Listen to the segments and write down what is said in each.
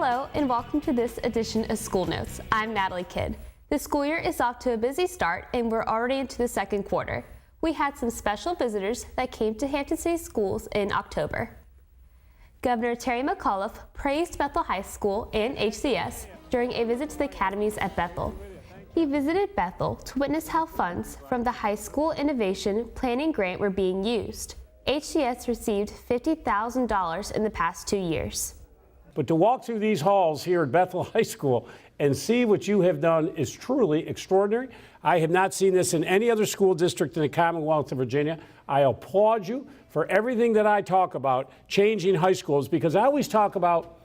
Hello and welcome to this edition of School Notes. I'm Natalie Kidd. The school year is off to a busy start and we're already into the second quarter. We had some special visitors that came to Hampton City Schools in October. Governor Terry McAuliffe praised Bethel High School and HCS during a visit to the academies at Bethel. He visited Bethel to witness how funds from the High School Innovation Planning Grant were being used. HCS received $50,000 in the past 2 years. But to walk through these halls here at Bethel High School and see what you have done is truly extraordinary. I have not seen this in any other school district in the Commonwealth of Virginia. I applaud you for everything that I talk about changing high schools, because I always talk about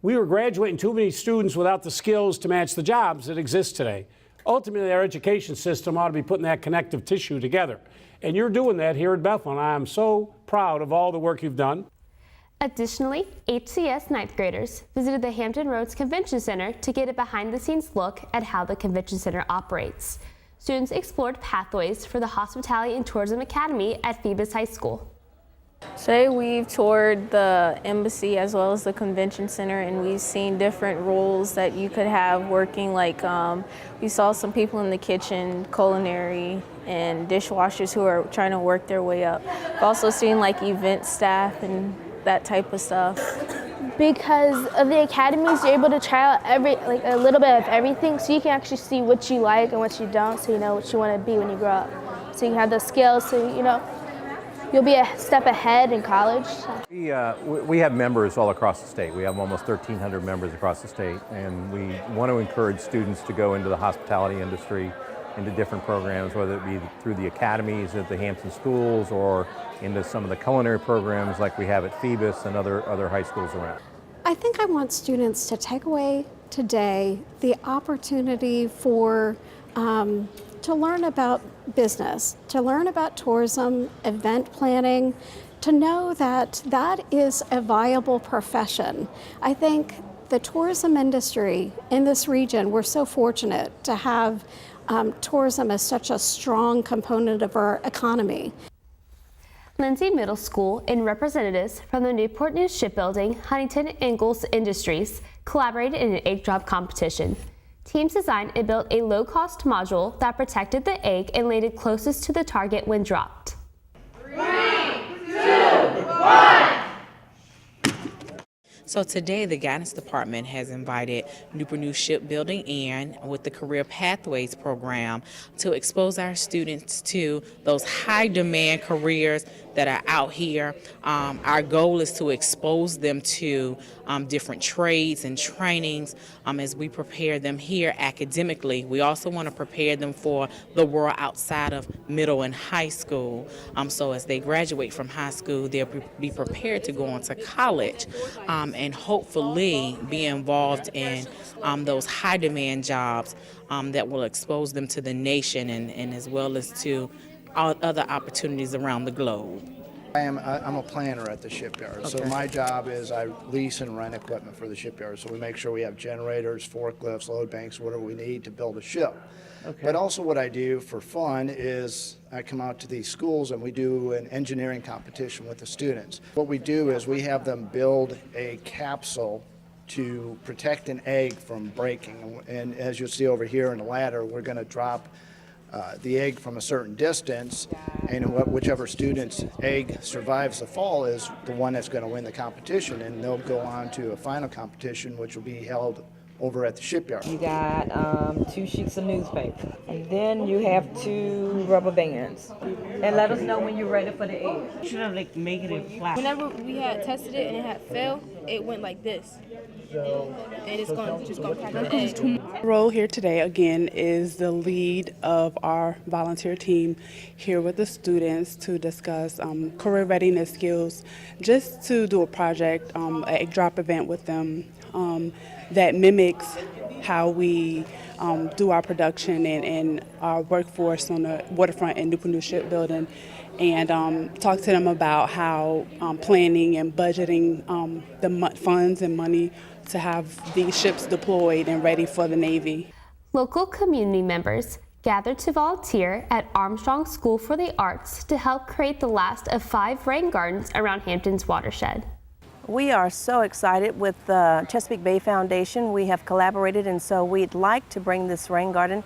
we were graduating too many students without the skills to match the jobs that exist today. Ultimately, our education system ought to be putting that connective tissue together. And you're doing that here at Bethel, and I am so proud of all the work you've done. Additionally, HCS ninth graders visited the Hampton Roads Convention Center to get a behind-the-scenes look at how the convention center operates. Students explored pathways for the Hospitality and Tourism Academy at Phoebus High School. Today we've toured the embassy as well as the convention center, and we've seen different roles that you could have working. Like we saw some people in the kitchen, culinary, and dishwashers who are trying to work their way up. We've also seen like event staff and that type of stuff. Because of the academies, you're able to try out a little bit of everything, so you can actually see what you like and what you don't, so you know what you want to be when you grow up. So you have the skills, so you know you'll be a step ahead in college. We have members all across the state. We have almost 1,300 members across the state, and we want to encourage students to go into the hospitality industry, into different programs, whether it be through the academies at the Hampton schools or into some of the culinary programs like we have at Phoebus and other high schools around. I think I want students to take away today the opportunity for to learn about business, to learn about tourism, event planning, to know that that is a viable profession. I think the tourism industry in this region, we're so fortunate to have tourism as such a strong component of our economy. Lindsay Middle School and representatives from the Newport News Shipbuilding, Huntington, and Ingalls Industries collaborated in an egg drop competition. Teams designed and built a low-cost module that protected the egg and landed closest to the target when dropped. 3, 2, 1. So today, the guidance department has invited Newport News Shipbuilding in with the Career Pathways program to expose our students to those high demand careers that are out here. Our goal is to expose them to different trades and trainings as we prepare them here academically. We also want to prepare them for the world outside of middle and high school. So as they graduate from high school, they'll be prepared to go on to college and hopefully be involved in those high demand jobs that will expose them to the nation and as well as to other opportunities around the globe. I'm a planner at the shipyard, okay. So my job is I lease and rent equipment for the shipyard. So we make sure we have generators, forklifts, load banks, whatever we need to build a ship. Okay. But also what I do for fun is I come out to these schools and we do an engineering competition with the students. What we do is we have them build a capsule to protect an egg from breaking. And as you'll see over here in the ladder, we're going to drop the egg from a certain distance, and whichever student's egg survives the fall is the one that's going to win the competition, and they'll go on to a final competition which will be held over at the shipyard. You got 2 sheets of newspaper, and then you have 2 rubber bands. And let us know when you're ready for the egg. You should have make it flat. Whenever we had tested it and it had failed, it went like this. And it's just going to pack the egg. My role here today, again, is the lead of our volunteer team here with the students to discuss career readiness skills, just to do a project, an egg drop event with them that mimics how we do our production and our workforce on the waterfront in Newport News Shipbuilding, and talk to them about how planning and budgeting the funds and money to have these ships deployed and ready for the Navy. Local community members gathered to volunteer at Armstrong School for the Arts to help create the last of 5 rain gardens around Hampton's watershed. We are so excited with the Chesapeake Bay Foundation. We have collaborated, and so we'd like to bring this rain garden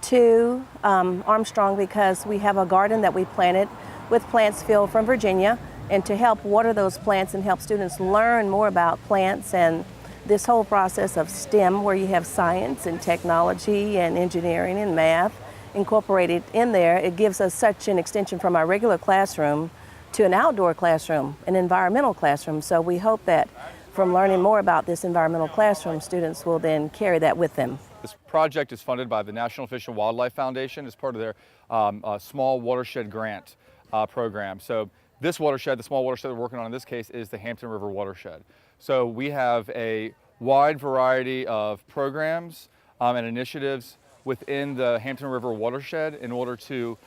to Armstrong because we have a garden that we planted with plants filled from Virginia, and to help water those plants and help students learn more about plants and this whole process of STEM, where you have science and technology and engineering and math incorporated in there. It gives us such an extension from our regular classroom to an outdoor classroom, an environmental classroom. So we hope that from learning more about this environmental classroom, students will then carry that with them. This project is funded by the National Fish and Wildlife Foundation as part of their small watershed grant program. So this watershed, the small watershed we're working on in this case, is the Hampton River watershed. So we have a wide variety of programs and initiatives within the Hampton River watershed in order to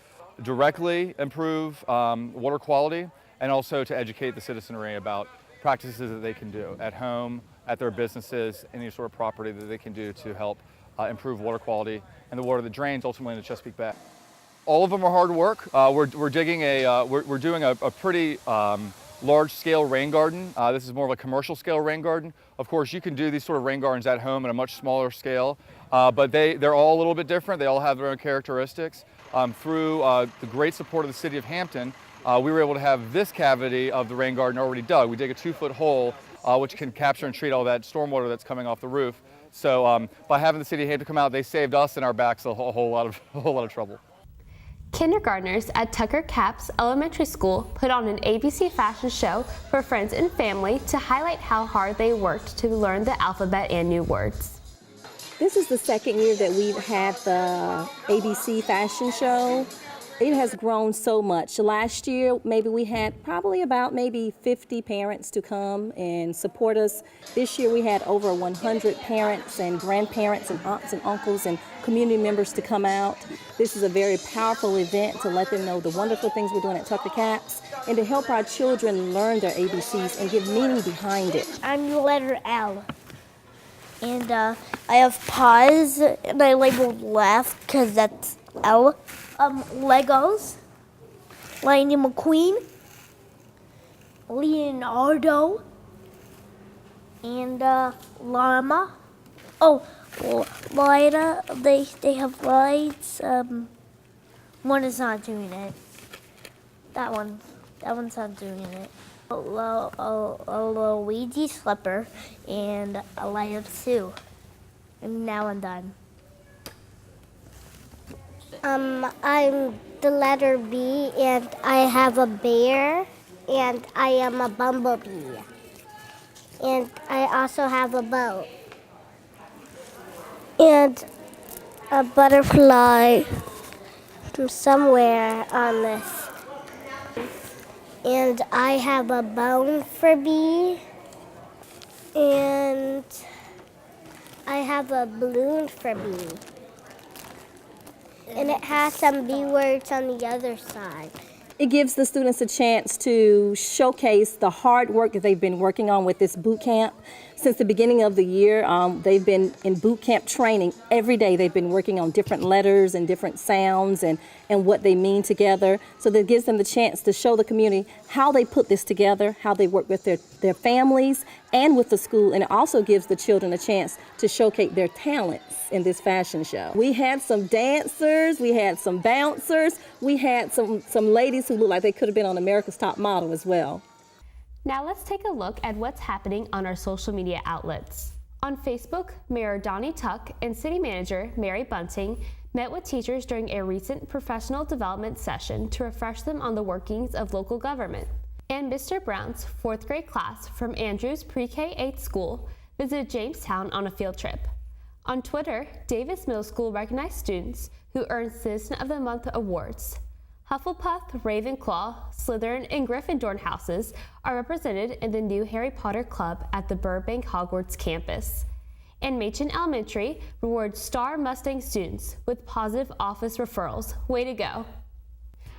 directly improve water quality and also to educate the citizenry about practices that they can do at home, at their businesses, any sort of property that they can do to help improve water quality and the water that drains ultimately into Chesapeake Bay. All of them are hard work. We're doing a pretty large-scale rain garden. This is more of a commercial scale rain garden. Of course, you can do these sort of rain gardens at home at a much smaller scale, but they're all a little bit different. They all have their own characteristics. Through the great support of the city of Hampton, we were able to have this cavity of the rain garden already dug. We dig a 2-foot hole, which can capture and treat all that stormwater that's coming off the roof. So by having the city of Hampton come out, they saved us and our backs a whole lot of trouble. Kindergartners at TuckerCapps Elementary School put on an ABC fashion show for friends and family to highlight how hard they worked to learn the alphabet and new words. This is the second year that we've had the ABC fashion show. It has grown so much. Last year, maybe we had probably about 50 parents to come and support us. This year we had over 100 parents and grandparents and aunts and uncles and community members to come out. This is a very powerful event to let them know the wonderful things we're doing at TuckerCapps and to help our children learn their ABCs and give meaning behind it. I'm the letter L. And I have paws, and I labeled left because that's L. Legos, Lightning McQueen, Leonardo, and llama. Oh, Lida, they have lights. One is not doing it. That one's not doing it. A Luigi slipper and a light of Sue. And now I'm done. I'm the letter B, and I have a bear, and I am a bumblebee. And I also have a boat. And a butterfly from somewhere on this. And I have a bone for B, and I have a balloon for B. And it has some B words on the other side. It gives the students a chance to showcase the hard work that they've been working on with this boot camp. Since the beginning of the year, they've been in boot camp training. Every day they've been working on different letters and different sounds and what they mean together. So that gives them the chance to show the community how they put this together, how they work with their families and with the school. And it also gives the children a chance to showcase their talents in this fashion show. We had some dancers, we had some bouncers, we had some ladies who looked like they could have been on America's Top Model as well. Now let's take a look at what's happening on our social media outlets. On Facebook, Mayor Donnie Tuck and City Manager Mary Bunting met with teachers during a recent professional development session to refresh them on the workings of local government. And Mr. Brown's 4th grade class from Andrews Pre-K-8 school visited Jamestown on a field trip. On Twitter, Davis Middle School recognized students who earned Citizen of the Month awards. Hufflepuff, Ravenclaw, Slytherin, and Gryffindor houses are represented in the new Harry Potter Club at the Burbank Hogwarts campus. And Machen Elementary rewards Star Mustang students with positive office referrals. Way to go!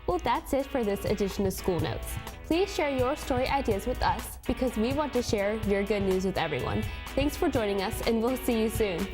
Well, that's it for this edition of School Notes. Please share your story ideas with us because we want to share your good news with everyone. Thanks for joining us, and we'll see you soon.